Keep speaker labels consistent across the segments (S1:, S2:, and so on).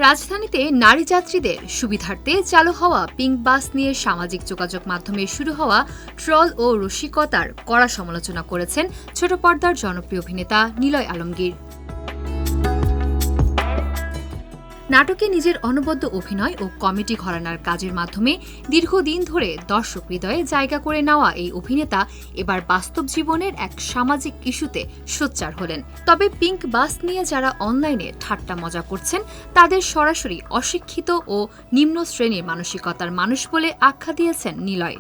S1: রাজধানীতে নারী যাত্রীদের সুবিধার্থে চালু হওয়া পিঙ্ক বাস নিয়ে সামাজিক যোগাযোগ মাধ্যমে শুরু হওয়া ট্রল ও রসিকতার কড়া সমালোচনা করেছেন ছোট পর্দার জনপ্রিয় অভিনেতা নিলয় আলমগীর। নাটকে নিজের অনবদ্য অভিনয় ও কমেডি ঘরানার কাজের মাধ্যমে দীর্ঘদিন ধরে দর্শক হৃদয়ে জায়গা করে নেওয়া এই অভিনেতা এবার বাস্তব জীবনের এক সামাজিক ইস্যুতে সোচ্চার হলেন। তবে পিঙ্ক বাস নিয়ে যারা অনলাইনে ঠাট্টা মজা করছেন তাদের সরাসরি অশিক্ষিত ও নিম্ন শ্রেণীর মানসিকতার মানুষ বলে আখ্যা দিয়েছেন নিলয়।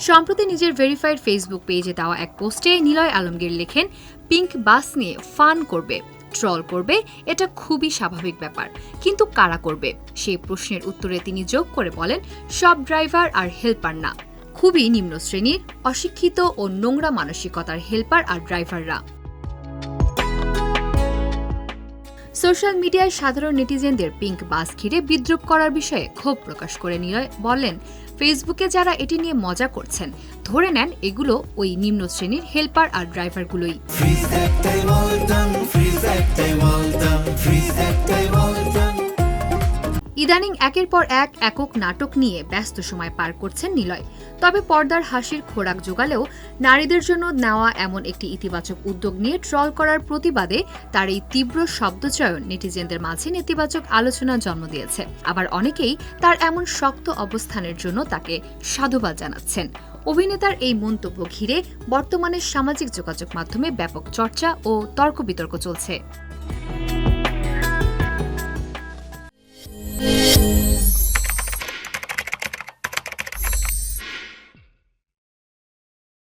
S1: সম্প্রতি নিজের ভেরিফাইড ফেসবুক পেজে দেওয়া এক পোস্টে নিলয় আলমগীর লেখেন, পিঙ্ক বাস নিয়ে ফান করবে, ট্রল করবে, এটা খুবই স্বাভাবিক ব্যাপার, কিন্তু কারা করবে সেই প্রশ্নের উত্তরে তিনি যোগ করে বলেন, সব ড্রাইভার আর হেল্পার না, খুবই নিম্ন শ্রেণীর অশিক্ষিত ও নোংরা মানসিকতার হেল্পার আর ড্রাইভাররা। সোশ্যাল মিডিয়ায় সাধারণ নেটিজেনদের পিঙ্ক বাস ঘিরে বিদ্রূপ করার বিষয়ে ক্ষোভ প্রকাশ করে নিলয় বললেন, ফেসবুকে যারা এটি নিয়ে মজা করছেন ধরে নেন এগুলো ওই নিম্ন শ্রেণীর হেল্পার আর ড্রাইভারগুলোই। ইদানিং একের পর এক একক নাটক নিয়ে ব্যস্ত সময় পার করছেন নিলয়। তবে পর্দার হাসির খোরাক জোগালেও নারীদের জন্য নেওয়া এমন একটি ইতিবাচক উদ্যোগ নিয়ে ট্রল করার প্রতিবাদে তার এই তীব্র শব্দচয়ন নেটিজেনদের মাঝে নেতিবাচক আলোচনা জন্ম দিয়েছে। আবার অনেকেই তার এমন শক্ত অবস্থানের জন্য তাকে সাধুবাদ জানাচ্ছেন। অভিনেতার এই মন্তব্য ঘিরে বর্তমানে সামাজিক যোগাযোগ মাধ্যমে ব্যাপক চর্চা ও তর্ক বিতর্ক চলছে।